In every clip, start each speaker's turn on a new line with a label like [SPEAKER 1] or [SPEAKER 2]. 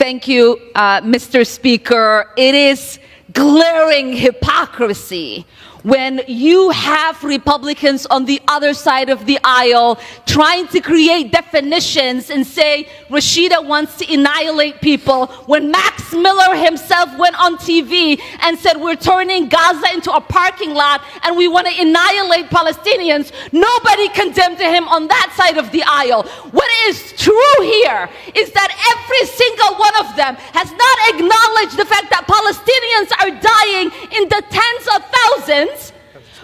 [SPEAKER 1] Thank you, Mr. Speaker. It is glaring hypocrisy when you have Republicans on the other side of the aisle trying to create definitions and say Rashida wants to annihilate people, when Max Miller himself went on TV and said we're turning Gaza into a parking lot and we want to annihilate Palestinians. Nobody condemned him on that side of the aisle. What is true here is that every single one of them has not acknowledged the fact that Palestinians are dying in the tens of thousands,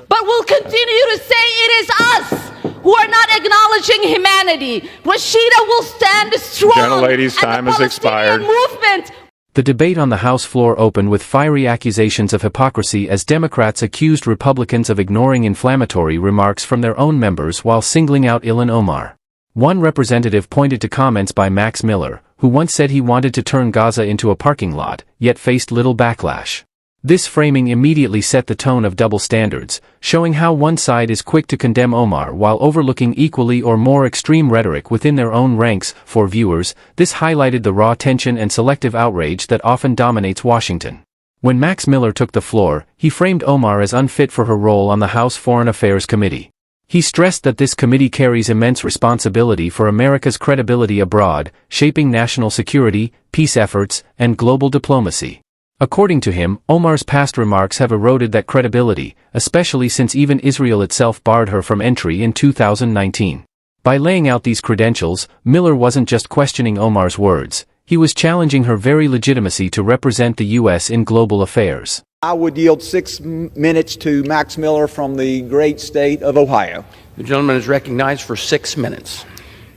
[SPEAKER 1] but will continue to say it is us who are not acknowledging humanity. Rashida will stand strong.
[SPEAKER 2] Gentlelady's time has expired.
[SPEAKER 1] Movement.
[SPEAKER 3] The debate on the House floor opened with fiery accusations of hypocrisy as Democrats accused Republicans of ignoring inflammatory remarks from their own members while singling out Ilhan Omar. One representative pointed to comments by Max Miller, who once said he wanted to turn Gaza into a parking lot, yet faced little backlash. This framing immediately set the tone of double standards, showing how one side is quick to condemn Omar while overlooking equally or more extreme rhetoric within their own ranks. For viewers, this highlighted the raw tension and selective outrage that often dominates Washington. When Max Miller took the floor, he framed Omar as unfit for her role on the House Foreign Affairs Committee. He stressed that this committee carries immense responsibility for America's credibility abroad, shaping national security, peace efforts, and global diplomacy. According to him, Omar's past remarks have eroded that credibility, especially since even Israel itself barred her from entry in 2019. By laying out these credentials, Miller wasn't just questioning Omar's words, he was challenging her very legitimacy to represent the U.S. in global affairs.
[SPEAKER 4] I would yield 6 minutes to Max Miller from the great state of Ohio.
[SPEAKER 5] The gentleman is recognized for 6 minutes.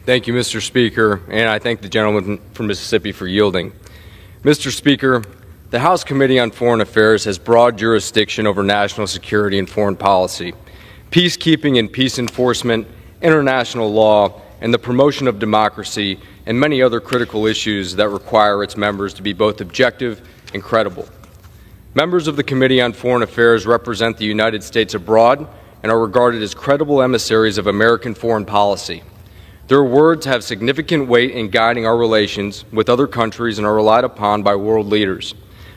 [SPEAKER 6] Thank you, Mr. Speaker, and I thank the gentleman from Mississippi for yielding. Mr. Speaker, the House Committee on Foreign Affairs has broad jurisdiction over national security and foreign policy, peacekeeping and peace enforcement, international law, and the promotion of democracy, and many other critical issues that require its members to be both objective and credible. Members of the Committee on Foreign Affairs represent the United States abroad and are regarded as credible emissaries of American foreign policy. Their words have significant weight in guiding our relations with other countries and are relied upon by world leaders.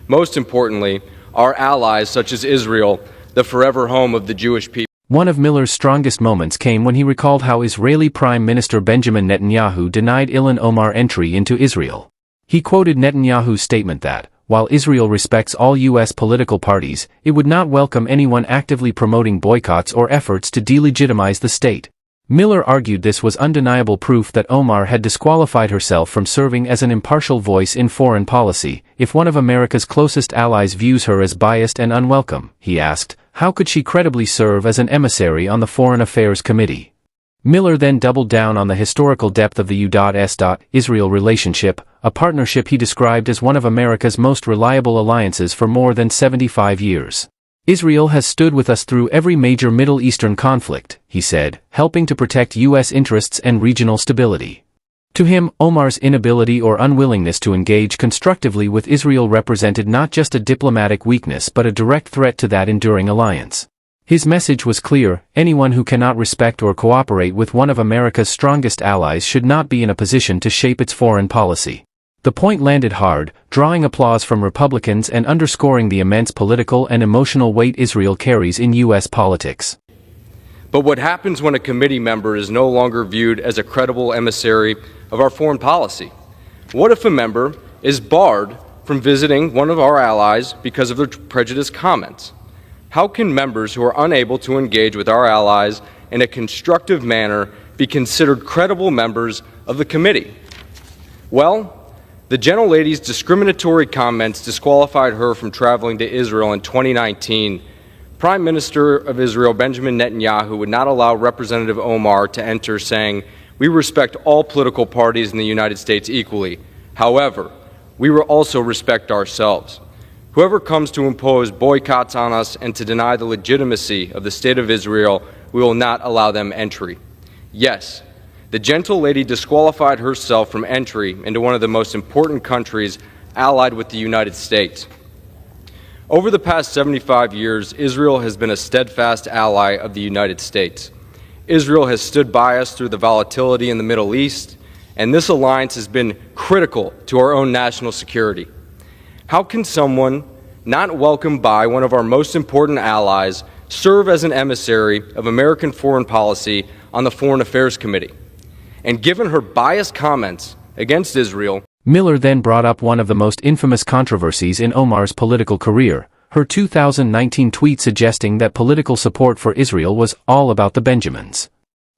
[SPEAKER 6] Most importantly, our allies such as Israel, the forever home of the Jewish people.
[SPEAKER 3] One of Miller's strongest moments came when he recalled how Israeli Prime Minister Benjamin Netanyahu denied Ilhan Omar entry into Israel. He quoted Netanyahu's statement that, while Israel respects all U.S. political parties, it would not welcome anyone actively promoting boycotts or efforts to delegitimize the state. Miller argued this was undeniable proof that Omar had disqualified herself from serving as an impartial voice in foreign policy. If one of America's closest allies views her as biased and unwelcome, he asked, how could she credibly serve as an emissary on the Foreign Affairs Committee? Miller then doubled down on the historical depth of the U.S.-Israel relationship, a partnership he described as one of America's most reliable alliances for more than 75 years. Israel has stood with us through every major Middle Eastern conflict, he said, helping to protect U.S. interests and regional stability. To him, Omar's inability or unwillingness to engage constructively with Israel represented not just a diplomatic weakness but a direct threat to that enduring alliance. His message was clear: anyone who cannot respect or cooperate with one of America's strongest allies should not be in a position to shape its foreign policy. The point landed hard, drawing applause from Republicans and underscoring the immense political and emotional weight Israel carries in U.S. politics.
[SPEAKER 6] But what happens when a committee member is no longer viewed as a credible emissary of our foreign policy? What if a member is barred from visiting one of our allies because of their prejudiced comments? How can members who are unable to engage with our allies in a constructive manner be considered credible members of the committee? Well, the gentlelady's discriminatory comments disqualified her from traveling to Israel in 2019. Prime Minister of Israel, Benjamin Netanyahu, would not allow Representative Omar to enter, saying, "We respect all political parties in the United States equally. However, we will also respect ourselves. Whoever comes to impose boycotts on us and to deny the legitimacy of the State of Israel, we will not allow them entry." Yes, the gentlelady disqualified herself from entry into one of the most important countries allied with the United States. Over the past 75 years, Israel has been a steadfast ally of the United States. Israel has stood by us through the volatility in the Middle East and this alliance has been critical to our own national security. How can someone not welcomed by one of our most important allies serve as an emissary of American foreign policy on the Foreign Affairs Committee? And given her biased comments against Israel,
[SPEAKER 3] Miller then brought up one of the most infamous controversies in Omar's political career, her 2019 tweet suggesting that political support for Israel was all about the Benjamins.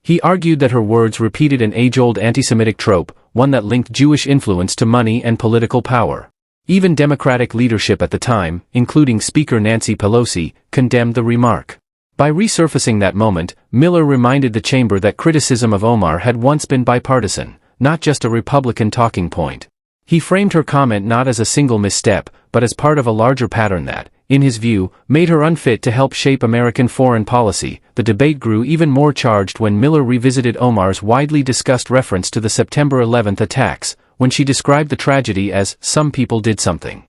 [SPEAKER 3] He argued that her words repeated an age-old anti-Semitic trope, one that linked Jewish influence to money and political power. Even Democratic leadership at the time, including Speaker Nancy Pelosi, condemned the remark. By resurfacing that moment, Miller reminded the chamber that criticism of Omar had once been bipartisan, not just a Republican talking point. He framed her comment not as a single misstep, but as part of a larger pattern that, in his view, made her unfit to help shape American foreign policy. The debate grew even more charged when Miller revisited Omar's widely discussed reference to the September 11th attacks, when she described the tragedy as, "Some people did something."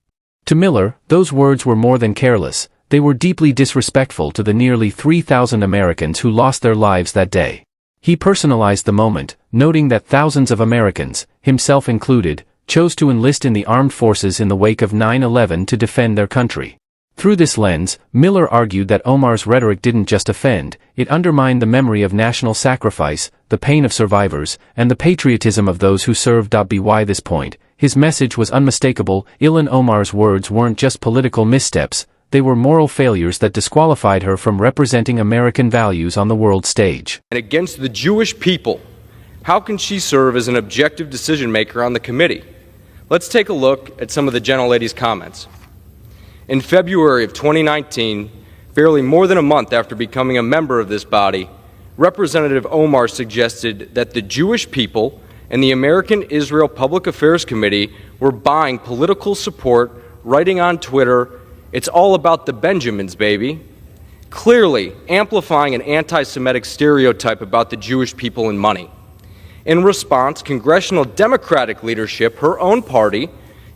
[SPEAKER 3] To Miller, those words were more than careless, they were deeply disrespectful to the nearly 3,000 Americans who lost their lives that day. He personalized the moment, noting that thousands of Americans, himself included, chose to enlist in the armed forces in the wake of 9/11 to defend their country. Through this lens, Miller argued that Omar's rhetoric didn't just offend, it undermined the memory of national sacrifice, the pain of survivors, and the patriotism of those who served. By this point, his message was unmistakable. Ilhan Omar's words weren't just political missteps, they were moral failures that disqualified her from representing American values on the world stage.
[SPEAKER 6] And against the Jewish people, how can she serve as an objective decision-maker on the committee? Let's take a look at some of the gentlelady's comments. In February of 2019, barely more than a month after becoming a member of this body, Representative Omar suggested that the Jewish people and the American Israel Public Affairs Committee were buying political support, writing on Twitter, "It's all about the Benjamins, baby," clearly amplifying an anti-Semitic stereotype about the Jewish people and money. In response, Congressional Democratic leadership, her own party,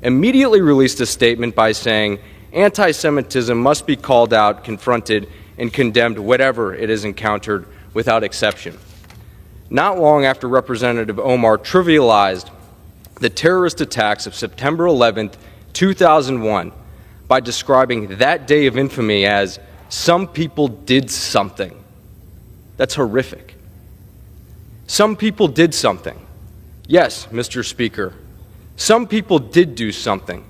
[SPEAKER 6] immediately released a statement by saying, "Anti-Semitism must be called out, confronted, and condemned wherever it is encountered without exception." Not long after Representative Omar trivialized the terrorist attacks of September 11th, 2001, by describing that day of infamy as, "Some people did something." That's horrific. Some people did something. Yes, Mr. Speaker, some people did do something.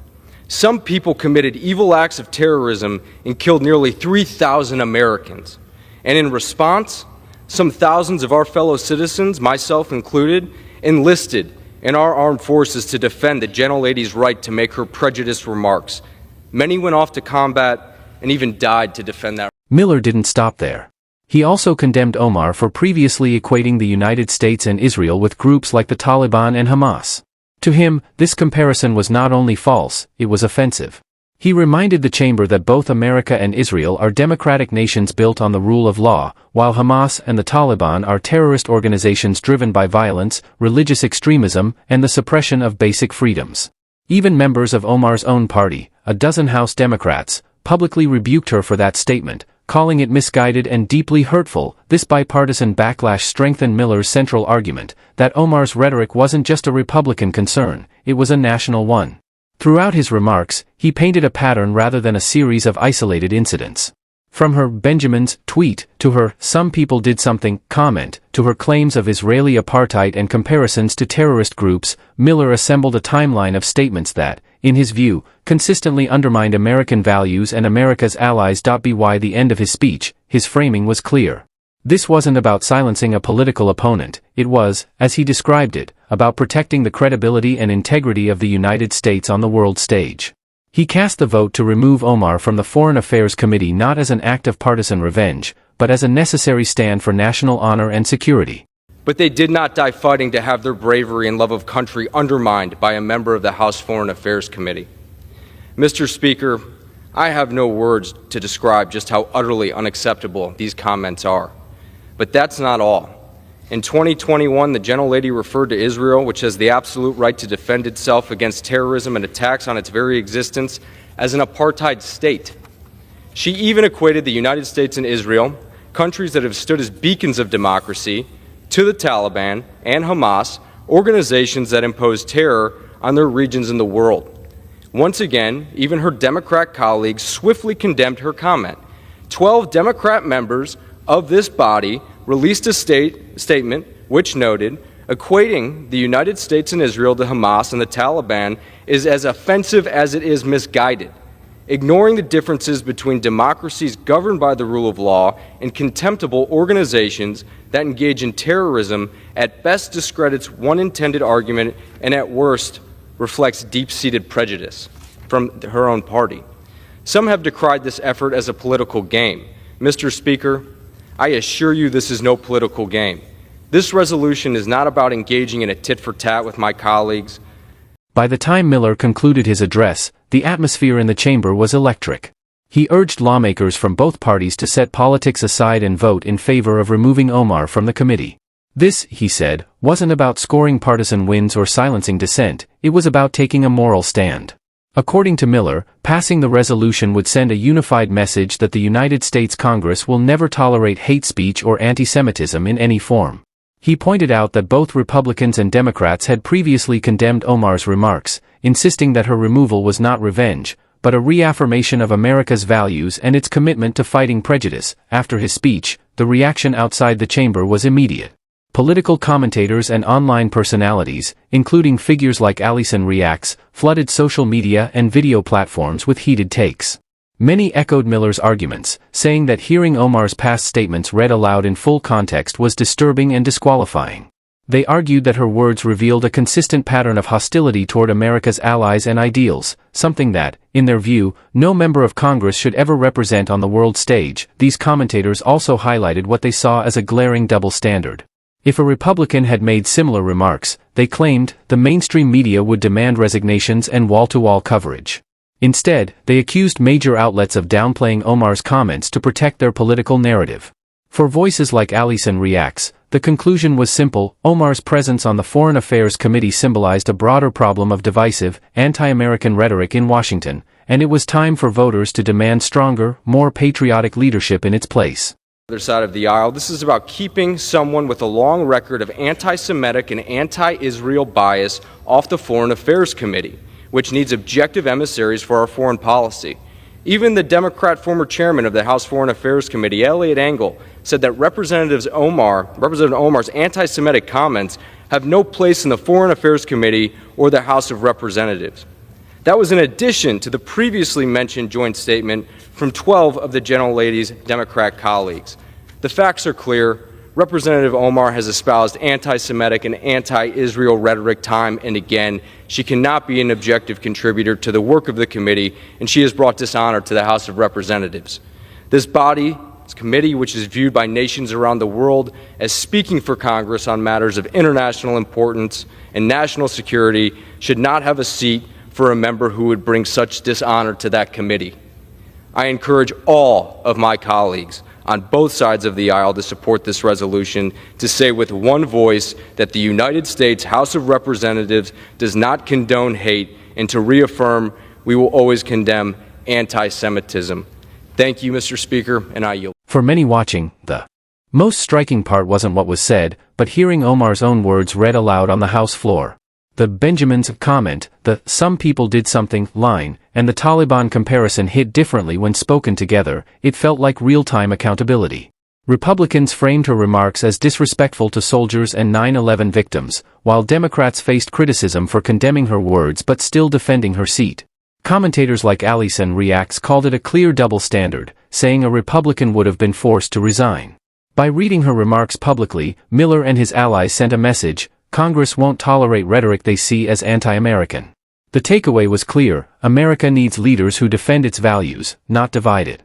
[SPEAKER 6] Some people committed evil acts of terrorism and killed nearly 3,000 Americans. And in response, some thousands of our fellow citizens, myself included, enlisted in our armed forces to defend the gentlelady's right to make her prejudiced remarks. Many went off to combat and even died to defend that.
[SPEAKER 3] Miller didn't stop there. He also condemned Omar for previously equating the United States and Israel with groups like the Taliban and Hamas. To him, this comparison was not only false, it was offensive. He reminded the chamber that both America and Israel are democratic nations built on the rule of law, while Hamas and the Taliban are terrorist organizations driven by violence, religious extremism, and the suppression of basic freedoms. Even members of Omar's own party, a dozen House Democrats, publicly rebuked her for that statement, calling it misguided and deeply hurtful. This bipartisan backlash strengthened Miller's central argument, that Omar's rhetoric wasn't just a Republican concern, it was a national one. Throughout his remarks, he painted a pattern rather than a series of isolated incidents. From her "Benjamins" tweet, to her "some people did something" comment, to her claims of Israeli apartheid and comparisons to terrorist groups, Miller assembled a timeline of statements that, in his view, consistently undermined American values and America's allies. By the end of his speech, his framing was clear. This wasn't about silencing a political opponent, it was, as he described it, about protecting the credibility and integrity of the United States on the world stage. He cast the vote to remove Omar from the Foreign Affairs Committee not as an act of partisan revenge, but as a necessary stand for national honor and security.
[SPEAKER 6] But they did not die fighting to have their bravery and love of country undermined by a member of the House Foreign Affairs Committee. Mr. Speaker, I have no words to describe just how utterly unacceptable these comments are. But that's not all. In 2021, the gentlelady referred to Israel, which has the absolute right to defend itself against terrorism and attacks on its very existence, as an apartheid state. She even equated the United States and Israel, countries that have stood as beacons of democracy, to the Taliban and Hamas, organizations that impose terror on their regions in the world. Once again, even her Democrat colleagues swiftly condemned her comment. 12 Democrat members of this body released a statement which noted, equating the United States and Israel to Hamas and the Taliban is as offensive as it is misguided, ignoring the differences between democracies governed by the rule of law and contemptible organizations that engage in terrorism. At best discredits one intended argument and at worst reflects deep-seated prejudice from her own party. Some have decried this effort as a political game. Mr. Speaker, I assure you this is no political game. This resolution is not about engaging in a tit-for-tat with my colleagues.
[SPEAKER 3] By the time Miller concluded his address, the atmosphere in the chamber was electric. He urged lawmakers from both parties to set politics aside and vote in favor of removing Omar from the committee. This, he said, wasn't about scoring partisan wins or silencing dissent, it was about taking a moral stand. According to Miller, passing the resolution would send a unified message that the United States Congress will never tolerate hate speech or anti-Semitism in any form. He pointed out that both Republicans and Democrats had previously condemned Omar's remarks, insisting that her removal was not revenge, but a reaffirmation of America's values and its commitment to fighting prejudice. After his speech, the reaction outside the chamber was immediate. Political commentators and online personalities, including figures like Allison Reacts, flooded social media and video platforms with heated takes. Many echoed Miller's arguments, saying that hearing Omar's past statements read aloud in full context was disturbing and disqualifying. They argued that her words revealed a consistent pattern of hostility toward America's allies and ideals, something that, in their view, no member of Congress should ever represent on the world stage. These commentators also highlighted what they saw as a glaring double standard. If a Republican had made similar remarks, they claimed, the mainstream media would demand resignations and wall-to-wall coverage. Instead, they accused major outlets of downplaying Omar's comments to protect their political narrative. For voices like Allison Reacts, the conclusion was simple: Omar's presence on the Foreign Affairs Committee symbolized a broader problem of divisive, anti-American rhetoric in Washington, and it was time for voters to demand stronger, more patriotic leadership in its place.
[SPEAKER 6] Other side of the aisle, this is about keeping someone with a long record of anti-Semitic and anti-Israel bias off the Foreign Affairs Committee, which needs objective emissaries for our foreign policy. Even the Democrat former chairman of the House Foreign Affairs Committee, Eliot Engel, said that Representative Omar's anti-Semitic comments have no place in the Foreign Affairs Committee or the House of Representatives. That was in addition to the previously mentioned joint statement from 12 of the gentlelady's Democrat colleagues. The facts are clear. Representative Omar has espoused anti-Semitic and anti-Israel rhetoric time and again. She cannot be an objective contributor to the work of the committee, and she has brought dishonor to the House of Representatives. This body, this committee, which is viewed by nations around the world as speaking for Congress on matters of international importance and national security, should not have a seat for a member who would bring such dishonor to that committee. I encourage all of my colleagues on both sides of the aisle to support this resolution, to say with one voice that the United States House of Representatives does not condone hate, and to reaffirm we will always condemn anti-Semitism. Thank you, Mr. Speaker, and I yield.
[SPEAKER 3] For many watching, the most striking part wasn't what was said, but hearing Omar's own words read aloud on the House floor. The Benjamin's comment, the "some people did something" line, and the Taliban comparison hit differently when spoken together. It felt like real-time accountability. Republicans framed her remarks as disrespectful to soldiers and 9/11 victims, while Democrats faced criticism for condemning her words but still defending her seat. Commentators like Allison Reacts called it a clear double standard, saying a Republican would have been forced to resign. By reading her remarks publicly, Miller and his allies sent a message: Congress won't tolerate rhetoric they see as anti-American. The takeaway was clear: America needs leaders who defend its values, not divide it.